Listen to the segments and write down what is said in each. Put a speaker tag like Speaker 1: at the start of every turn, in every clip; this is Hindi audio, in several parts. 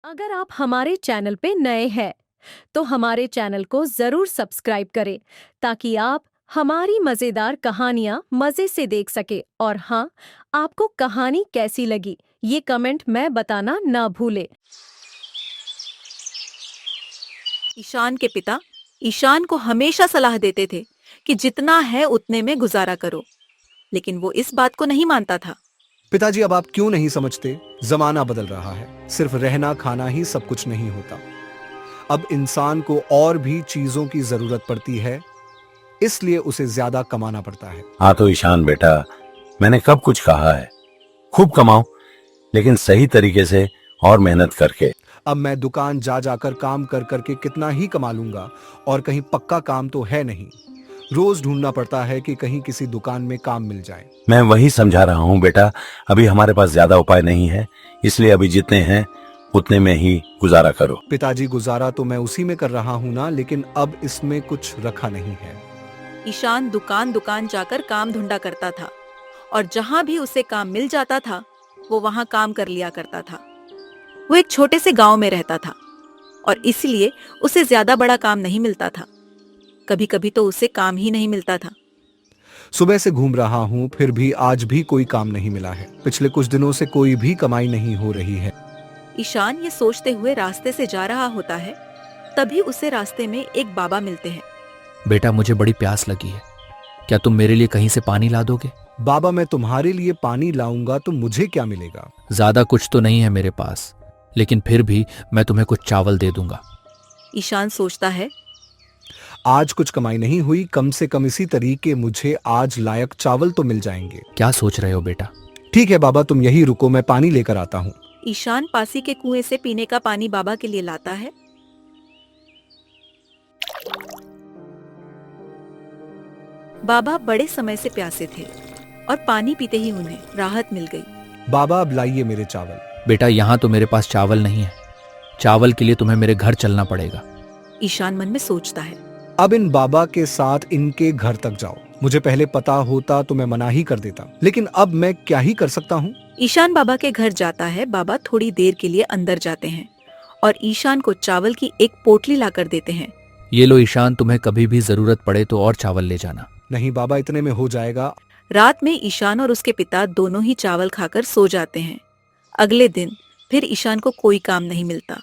Speaker 1: अगर आप हमारे चैनल पे नए हैं, तो हमारे चैनल को जरूर सब्सक्राइब करें ताकि आप हमारी मजेदार कहानियां मजे से देख सके। और हाँ, आपको कहानी कैसी लगी ये कमेंट में बताना ना भूले।
Speaker 2: ईशान के पिता ईशान को हमेशा सलाह देते थे कि जितना है उतने में गुजारा करो, लेकिन वो इस बात को नहीं मानता था।
Speaker 3: पिताजी, अब आप क्यों नहीं समझते? जमाना बदल रहा है। सिर्फ रहना खाना ही सब कुछ नहीं होता। अब इंसान को और भी चीजों की जरूरत पड़ती है, इसलिए उसे ज्यादा कमाना पड़ता है।
Speaker 4: हाँ तो ईशान बेटा, मैंने कब कुछ कहा है? खूब कमाओ, लेकिन सही तरीके से और मेहनत करके।
Speaker 3: अब मैं दुकान जा जाकर काम कर करके कितना ही कमा लूंगा, और कहीं पक्का काम तो है नहीं। रोज ढूंढना पड़ता है कि कहीं किसी दुकान में काम मिल जाए।
Speaker 4: मैं वही समझा रहा हूँ बेटा, अभी हमारे पास ज्यादा उपाय नहीं है, इसलिए अभी जितने हैं उतने में ही गुजारा करो।
Speaker 3: पिताजी, गुजारा तो मैं उसी में कर रहा हूँ ना, लेकिन अब इसमें कुछ रखा नहीं है।
Speaker 2: ईशान दुकान दुकान जाकर काम ढूंढा करता था, और जहां भी उसे काम मिल जाता था वो वहां काम कर लिया करता था। वो एक छोटे से गांव में रहता था और इसलिए उसे ज्यादा बड़ा काम नहीं मिलता था। कभी कभी तो उसे काम ही नहीं मिलता था।
Speaker 3: सुबह से घूम रहा हूँ, फिर भी आज भी कोई काम नहीं मिला है। पिछले कुछ दिनों से कोई भी कमाई नहीं हो रही है।
Speaker 2: ईशान ये सोचते हुए रास्ते से जा रहा होता है, तभी उसे रास्ते में एक बाबा मिलते हैं।
Speaker 5: बेटा, मुझे बड़ी प्यास लगी है, क्या तुम मेरे लिए कहीं से पानी ला दोगे?
Speaker 3: बाबा, मैं तुम्हारे लिए पानी लाऊंगा तो मुझे क्या मिलेगा?
Speaker 5: ज्यादा कुछ तो नहीं है मेरे पास, लेकिन फिर भी मैं तुम्हें कुछ चावल दे दूंगा।
Speaker 2: ईशान सोचता है,
Speaker 3: आज कुछ कमाई नहीं हुई, कम से कम इसी तरीके मुझे आज लायक चावल तो मिल जाएंगे।
Speaker 5: क्या सोच रहे हो बेटा?
Speaker 3: ठीक है बाबा, तुम यही रुको, मैं पानी लेकर आता हूँ।
Speaker 2: ईशान पासी के कुएं से पीने का पानी बाबा के लिए लाता है। बाबा बड़े समय से प्यासे थे और पानी पीते ही उन्हें राहत मिल गई।
Speaker 3: बाबा, अब लाइए मेरे चावल।
Speaker 5: बेटा, यहाँ तो मेरे पास चावल नहीं है। चावल के लिए तुम्हें मेरे घर चलना पड़ेगा।
Speaker 2: ईशान मन में सोचता है,
Speaker 3: अब इन बाबा के साथ इनके घर तक जाओ। मुझे पहले पता होता तो मैं मना ही कर देता, लेकिन अब मैं क्या ही कर सकता हूँ।
Speaker 2: ईशान बाबा के घर जाता है। बाबा थोड़ी देर के लिए अंदर जाते हैं और ईशान को चावल की एक पोटली लाकर देते हैं।
Speaker 5: ये लो ईशान, तुम्हें कभी भी जरूरत पड़े तो और चावल ले जाना।
Speaker 3: नहीं बाबा, इतने में हो जाएगा।
Speaker 2: रात में ईशान और उसके पिता दोनों ही चावल खाकर सो जाते हैं। अगले दिन फिर ईशान को कोई काम नहीं मिलता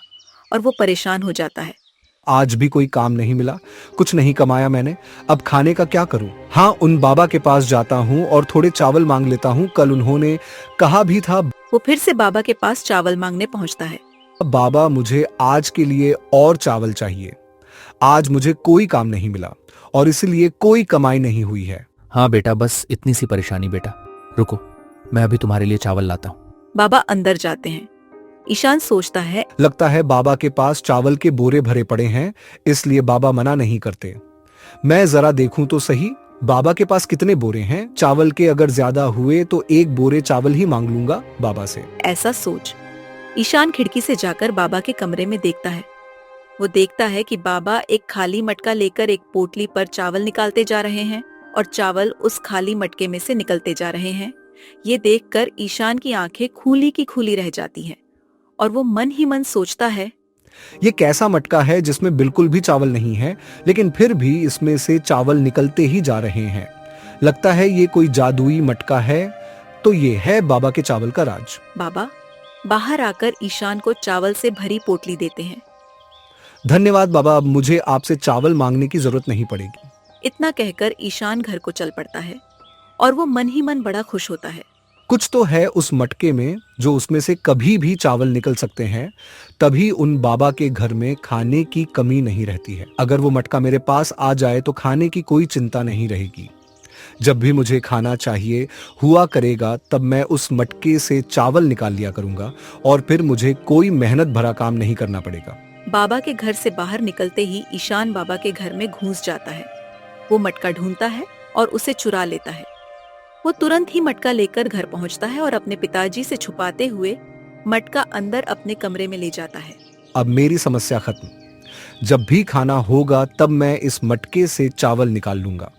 Speaker 2: और वो परेशान हो जाता है।
Speaker 3: आज भी कोई काम नहीं मिला, कुछ नहीं कमाया मैंने। अब खाने का क्या करूं? हाँ, उन बाबा के पास जाता हूँ और थोड़े चावल मांग लेता हूँ। कल उन्होंने कहा भी था।
Speaker 2: वो फिर से बाबा के पास चावल मांगने पहुंचता है।
Speaker 3: बाबा, मुझे आज के लिए और चावल चाहिए। आज मुझे कोई काम नहीं मिला और इसलिए कोई कमाई नहीं हुई है।
Speaker 5: हाँ बेटा, बस इतनी सी परेशानी। बेटा रुको, मैं अभी तुम्हारे लिए चावल लाता हूँ।
Speaker 2: बाबा अंदर जाते हैं। ईशान सोचता है,
Speaker 3: लगता है बाबा के पास चावल के बोरे भरे पड़े हैं, इसलिए बाबा मना नहीं करते। मैं जरा देखूं तो सही, बाबा के पास कितने बोरे हैं। चावल के अगर ज्यादा हुए तो एक बोरे चावल ही मांग लूंगा बाबा से।
Speaker 2: ऐसा सोच ईशान खिड़की से जाकर बाबा के कमरे में देखता है। वो देखता है कि बाबा एक खाली मटका लेकर एक पोटली पर चावल निकालते जा रहे हैं और चावल उस खाली मटके में से निकलते जा रहे हैं। ये देखकर ईशान की आंखें खूली की खूली रह जाती हैं और वो मन ही मन सोचता है,
Speaker 3: ये कैसा मटका है जिसमें बिल्कुल भी चावल नहीं है, लेकिन फिर भी इसमें से चावल निकलते ही जा रहे हैं। लगता है ये कोई जादुई मटका है। तो ये है बाबा के चावल का राज।
Speaker 2: बाबा बाहर आकर ईशान को चावल से भरी पोटली देते हैं।
Speaker 3: धन्यवाद बाबा, अब मुझे आपसे चावल मांगने की जरूरत नहीं पड़ेगी।
Speaker 2: इतना कहकर ईशान घर को चल पड़ता है और वो मन ही मन बड़ा खुश होता है।
Speaker 3: कुछ तो है उस मटके में जो उसमें से कभी भी चावल निकल सकते हैं, तभी उन बाबा के घर में खाने की कमी नहीं रहती है। अगर वो मटका मेरे पास आ जाए तो खाने की कोई चिंता नहीं रहेगी। जब भी मुझे खाना चाहिए हुआ करेगा, तब मैं उस मटके से चावल निकाल लिया करूंगा और फिर मुझे कोई मेहनत भरा काम नहीं करना पड़ेगा।
Speaker 2: बाबा के घर से बाहर निकलते ही ईशान बाबा के घर में घुस जाता है। वो मटका ढूंढता है और उसे चुरा लेता है। वो तुरंत ही मटका लेकर घर पहुंचता है और अपने पिताजी से छुपाते हुए मटका अंदर अपने कमरे में ले जाता है।
Speaker 3: अब मेरी समस्या खत्म। जब भी खाना होगा तब मैं इस मटके से चावल निकाल लूंगा।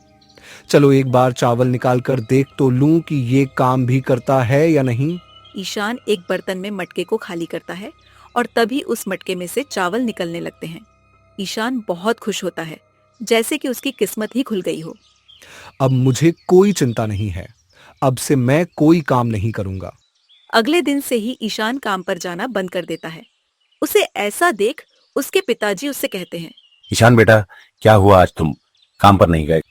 Speaker 3: चलो एक बार चावल निकाल कर देख तो लूं कि ये काम भी करता है या नहीं।
Speaker 2: ईशान एक बर्तन में मटके को खाली करता है और तभी उस मटके में से चावल निकलने लगते हैं। ईशान बहुत खुश होता है, जैसे कि उसकी किस्मत ही खुल गई हो।
Speaker 3: अब मुझे कोई चिंता नहीं है। अब से मैं कोई काम नहीं करूंगा।
Speaker 2: अगले दिन से ही ईशान काम पर जाना बंद कर देता है। उसे ऐसा देख उसके पिताजी उससे कहते हैं,
Speaker 4: ईशान बेटा, क्या हुआ, आज तुम काम पर नहीं गए?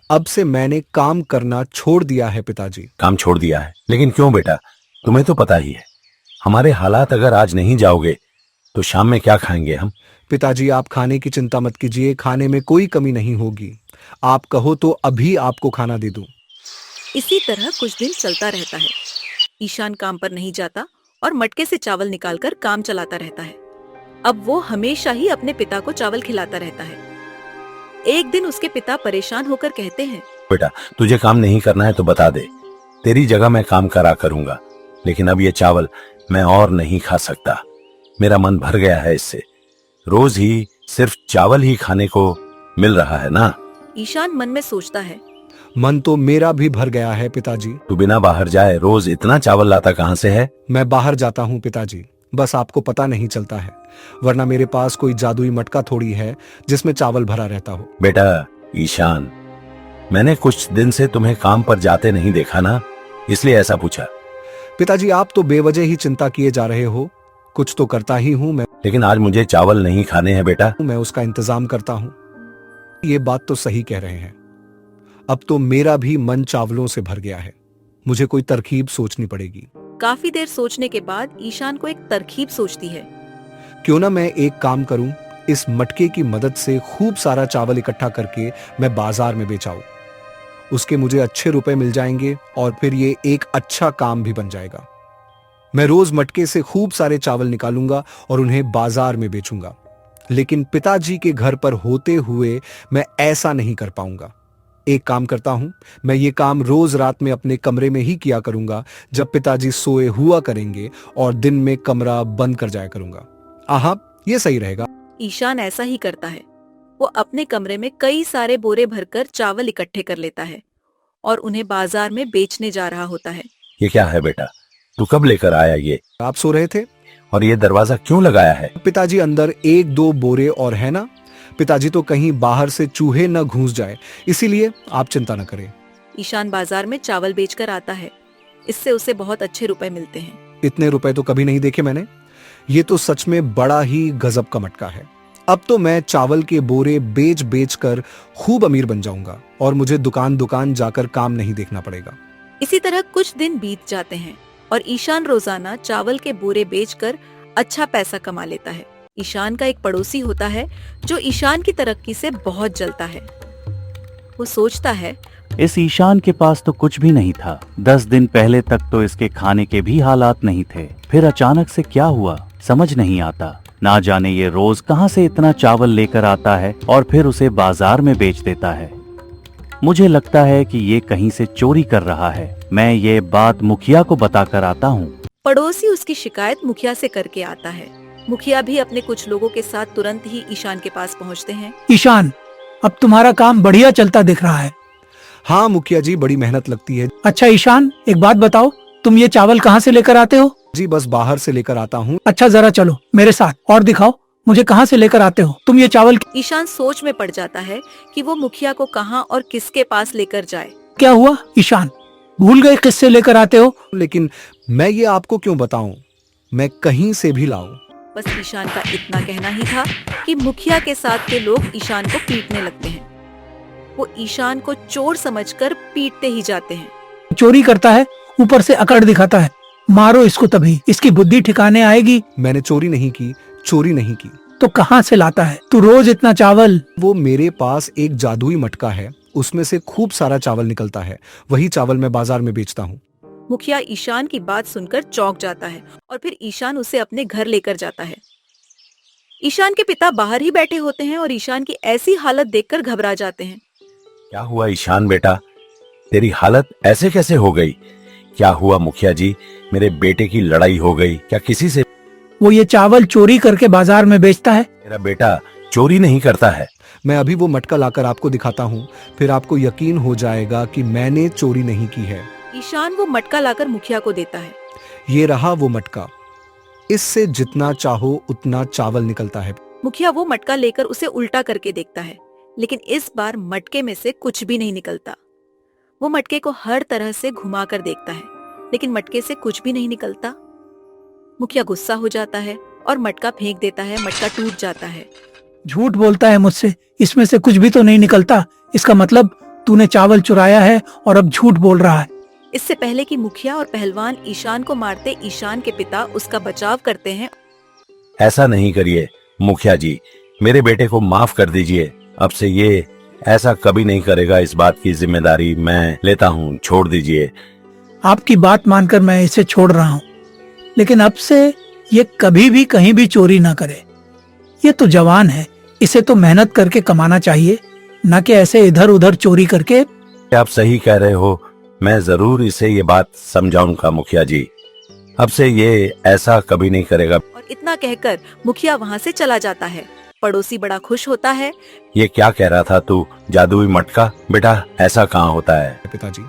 Speaker 3: अब से मैंने काम करना छोड़ दिया है पिताजी।
Speaker 4: काम छोड़ दिया है? लेकिन क्यों बेटा? तुम्हें तो पता ही है हमारे हालात। अगर आज नहीं जाओगे तो शाम में क्या खाएंगे हम?
Speaker 3: पिताजी, आप खाने की चिंता मत कीजिए, खाने में कोई कमी नहीं होगी। आप कहो तो अभी आपको खाना दे दूं।
Speaker 2: इसी तरह कुछ दिन चलता रहता है। ईशान काम पर नहीं जाता और मटके से चावल निकालकर काम चलाता रहता है। अब वो हमेशा ही अपने पिता को चावल खिलाता रहता है। एक दिन उसके पिता परेशान होकर कहते हैं,
Speaker 4: बेटा, तुझे काम नहीं करना है तो बता दे, तेरी जगह मैं काम करा करूंगा। लेकिन अब ये चावल मैं और नहीं खा सकता। मेरा मन भर गया है इससे। रोज ही सिर्फ चावल ही खाने को मिल रहा है ना।
Speaker 2: ईशान मन में सोचता है,
Speaker 3: मन तो मेरा भी भर गया है पिताजी।
Speaker 4: तू बिना बाहर जाए रोज इतना चावल लाता कहाँ से है?
Speaker 3: मैं बाहर जाता हूँ पिताजी, बस आपको पता नहीं चलता है। वरना मेरे पास कोई जादुई मटका थोड़ी है जिसमें चावल भरा रहता हो।
Speaker 4: बेटा ईशान, मैंने कुछ दिन से तुम्हें काम पर जाते नहीं देखा ना, इसलिए ऐसा पूछा।
Speaker 3: पिताजी, आप तो बेवजह ही चिंता किए जा रहे हो। कुछ तो करता ही हूँ मैं।
Speaker 4: लेकिन आज मुझे चावल नहीं खाने हैं बेटा।
Speaker 3: मैं उसका इंतजाम करता हूँ। ये बात तो सही कह रहे हैं। अब तो मेरा भी मन चावलों से भर गया है। मुझे कोई तरकीब सोचनी पड़ेगी।
Speaker 2: काफी देर सोचने के बाद ईशान को एक तरकीब सोचती है।
Speaker 3: क्यों ना मैं एक काम करूं, इस मटके की मदद से खूब सारा चावल इकट्ठा करके मैं बाजार में बेचाऊं। उसके मुझे अच्छे रुपए मिल जाएंगे और फिर ये एक अच्छा काम भी बन जाएगा। मैं रोज मटके से खूब सारे चावल निकालूंगा और उन्हें बाजार में बेचूंगा। लेकिन पिताजी के घर पर होते हुए मैं ऐसा नहीं कर पाऊंगा। एक काम करता हूं, मैं ये काम रोज रात में अपने कमरे में ही किया करूंगा, जब पिताजी सोए हुआ करेंगे, और दिन में कमरा बंद कर जाया करूंगा। आहा, ये सही रहेगा।
Speaker 2: ईशान ऐसा ही करता है। वो अपने कमरे में कई सारे बोरे भरकर चावल इकट्ठे कर लेता है और उन्हें बाजार में बेचने जा रहा होता है।
Speaker 4: ये क्या है बेटा? तू कब लेकर आया ये?
Speaker 3: आप सो रहे थे?
Speaker 4: और ये दरवाजा क्यों लगाया है?
Speaker 3: पिताजी, अंदर एक दो बोरे और है ना। पिताजी, तो कहीं बाहर से चूहे न घुस जाए, इसीलिए आप चिंता न करें।
Speaker 2: ईशान बाजार में चावल बेचकर आता है। इससे उसे बहुत अच्छे रुपए मिलते हैं।
Speaker 3: इतने रुपए तो कभी नहीं देखे मैंने। ये तो सच में बड़ा ही गजब का मटका है। अब तो मैं चावल के बोरे बेच बेच कर खूब अमीर बन जाऊंगा और मुझे दुकान दुकान जाकर काम नहीं देखना पड़ेगा।
Speaker 2: इसी तरह कुछ दिन बीत जाते हैं और ईशान रोजाना चावल के बोरे बेचकर अच्छा पैसा कमा लेता है। ईशान का एक पड़ोसी होता है जो ईशान की तरक्की से बहुत जलता है। वो सोचता है,
Speaker 6: इस ईशान के पास तो कुछ भी नहीं था। 10 दिन पहले तक तो इसके खाने के भी हालात नहीं थे। फिर अचानक से क्या हुआ समझ नहीं आता। ना जाने ये रोज कहाँ से इतना चावल लेकर आता है और फिर उसे बाजार में बेच देता है। मुझे लगता है कि ये कहीं से चोरी कर रहा है। मैं ये बात मुखिया को बताकर आता हूँ।
Speaker 2: पड़ोसी उसकी शिकायत मुखिया से करके आता है। मुखिया भी अपने कुछ लोगों के साथ तुरंत ही ईशान के पास पहुँचते हैं।
Speaker 7: ईशान, अब तुम्हारा काम बढ़िया चलता दिख रहा है।
Speaker 3: हाँ मुखिया जी, बड़ी मेहनत लगती है।
Speaker 7: अच्छा ईशान, एक बात बताओ, तुम ये चावल कहाँ से लेकर आते हो?
Speaker 3: जी बस बाहर से लेकर आता हूँ।
Speaker 7: अच्छा जरा चलो मेरे साथ और दिखाओ मुझे कहाँ से लेकर आते हो तुम ये चावल।
Speaker 2: ईशान सोच में पड़ जाता है कि वो मुखिया को कहाँ और किसके पास लेकर जाए।
Speaker 7: क्या हुआ ईशान, भूल गए किससे लेकर आते हो?
Speaker 3: लेकिन मैं ये आपको क्यों बताऊं, मैं कहीं से भी लाऊं।
Speaker 2: बस ईशान का इतना कहना ही था कि मुखिया के साथ के लोग ईशान को पीटने लगते हैं। वो ईशान को चोर समझकर पीटते ही जाते हैं।
Speaker 7: चोरी करता है, ऊपर से अकड़ दिखाता है। मारो इसको, तभी इसकी बुद्धि ठिकाने आएगी।
Speaker 3: मैंने चोरी नहीं की, चोरी नहीं की।
Speaker 7: तो कहाँ से लाता है तू रोज इतना चावल?
Speaker 3: वो मेरे पास एक जादुई मटका है, उसमें से खूब सारा चावल निकलता है। वही चावल मैं बाजार में बेचता हूँ।
Speaker 2: मुखिया ईशान की बात सुनकर चौंक जाता है और फिर ईशान उसे अपने घर लेकर जाता है। ईशान के पिता बाहर ही बैठे होते हैं और ईशान की ऐसी हालत देखकर घबरा जाते हैं।
Speaker 4: क्या हुआ ईशान बेटा, तेरी हालत ऐसे कैसे हो गई? क्या हुआ मुखिया जी, मेरे बेटे की लड़ाई हो गई क्या किसी से?
Speaker 7: वो ये चावल चोरी करके बाजार में बेचता है।
Speaker 4: मेरा बेटा चोरी नहीं करता है।
Speaker 3: मैं अभी वो मटका लाकर आपको दिखाता हूँ, फिर आपको यकीन हो जाएगा कि मैंने चोरी नहीं की है।
Speaker 2: ईशान वो मटका लाकर मुखिया को देता है।
Speaker 3: ये रहा वो मटका। इससे जितना चाहो उतना चावल निकलता है।
Speaker 2: मुखिया वो मटका लेकर उसे उल्टा करके देखता है, लेकिन इस बार मटके में से कुछ भी नहीं निकलता। वो मटके को हर तरह से घुमाकर देखता है, लेकिन मटके से कुछ भी नहीं निकलता। मुखिया गुस्सा हो जाता है और मटका फेंक देता है। मटका टूट जाता है।
Speaker 7: झूठ बोलता है मुझसे, इसमें से कुछ भी तो नहीं निकलता। इसका मतलब तूने चावल चुराया है और अब झूठ बोल रहा है।
Speaker 2: इससे पहले कि मुखिया और पहलवान ईशान को मारते, ईशान के पिता उसका बचाव करते हैं।
Speaker 4: ऐसा नहीं करिए मुखिया जी, मेरे बेटे को माफ कर दीजिए। अब से ये ऐसा कभी नहीं करेगा। इस बात की जिम्मेदारी मैं लेता हूँ, छोड़ दीजिए।
Speaker 7: आपकी बात मानकर मैं इसे छोड़ रहा हूँ, लेकिन अब से ये कभी भी कहीं भी चोरी ना करे। ये तो जवान है, इसे तो मेहनत करके कमाना चाहिए, न कि ऐसे इधर उधर चोरी करके।
Speaker 4: आप सही कह रहे हो, मैं जरूर इसे ये बात समझाऊंगा मुखिया जी। अब से ये ऐसा कभी नहीं करेगा।
Speaker 2: और इतना कहकर मुखिया वहाँ से चला जाता है। पड़ोसी बड़ा खुश होता है।
Speaker 4: ये क्या कह रहा था तू, जादुई मटका? बेटा ऐसा कहाँ होता है?
Speaker 3: पिताजी,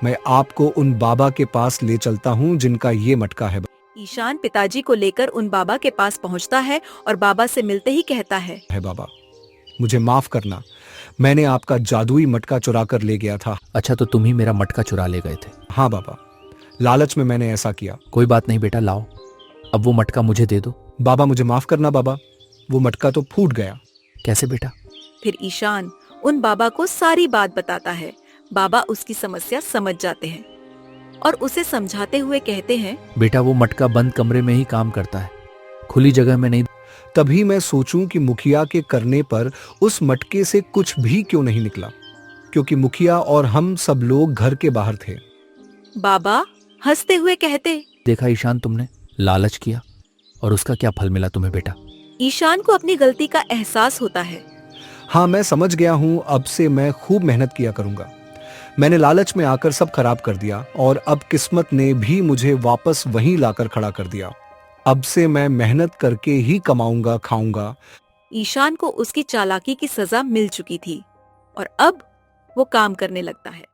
Speaker 3: मैं आपको उन बाबा के पास ले चलता हूँ जिनका ये मटका है।
Speaker 2: ईशान पिताजी को लेकर उन बाबा के पास पहुँचता है और बाबा से मिलते ही कहता है,
Speaker 3: बाबा, मुझे माफ करना, मैंने आपका जादुई मटका चुरा कर ले गया था।
Speaker 5: अच्छा, तो तुम ही मेरा मटका चुरा ले गए थे?
Speaker 3: हाँ बाबा, लालच में मैंने ऐसा किया।
Speaker 5: कोई बात नहीं बेटा, लाओ अब वो मटका मुझे दे दो।
Speaker 3: बाबा मुझे माफ करना बाबा, वो मटका तो फूट गया।
Speaker 5: कैसे बेटा?
Speaker 2: फिर ईशान उन बाबा को सारी बात बताता है। बाबा उसकी समस्या समझ जाते हैं और उसे समझाते हुए कहते हैं,
Speaker 5: बेटा वो मटका बंद कमरे में ही काम करता है, खुली जगह में नहीं।
Speaker 3: तभी मैं सोचूं कि मुखिया के करने पर उस मटके से कुछ भी क्यों नहीं निकला, क्योंकि मुखिया और हम सब लोग घर के बाहर थे।
Speaker 2: बाबा हंसते हुए कहते,
Speaker 5: देखा ईशान, तुमने लालच किया और उसका क्या फल मिला तुम्हें बेटा?
Speaker 2: ईशान को अपनी गलती का एहसास होता है।
Speaker 3: हाँ, मैं समझ गया हूँ, अब से मैं खूब मेहनत किया करूंगा। मैंने लालच में आकर सब खराब कर दिया और अब किस्मत ने भी मुझे वापस वहीं लाकर खड़ा कर दिया। अब से मैं मेहनत करके ही कमाऊंगा, खाऊंगा।
Speaker 2: ईशान को उसकी चालाकी की सजा मिल चुकी थी और अब वो काम करने लगता है।